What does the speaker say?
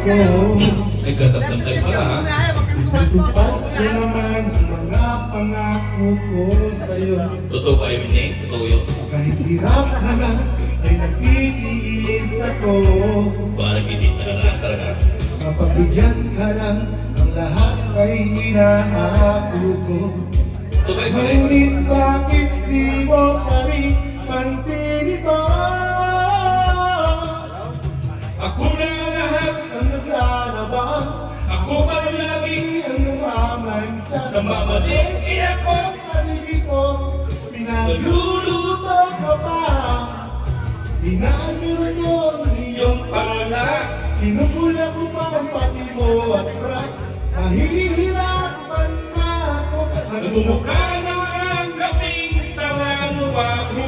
ko. Nagdadagdag tayo pala ha. Itupad ko naman ang mga pangako ko sa'yo. Totoo ba yun eh? Totoo yun. Kahit hirap naman ay nagtitiis ako. Baka nagtitis na lang talaga. Kapabigyan ka lang ang lahat ay inaako ko. Totoo ba yun? Ngunit bakit di mo pa rin pansin ito? Ako na lahat Ang naglalabang, ako pa rin lagi ang namamantya. namamalengke ako. Sa divisor, pinagluluto ka pa. Inanyuran ko ang iyong Yung pala. kinukula ko pa ang pati mo at brak. Nahihirapan na ako. Nagmumukha na ang kaming tawang wako.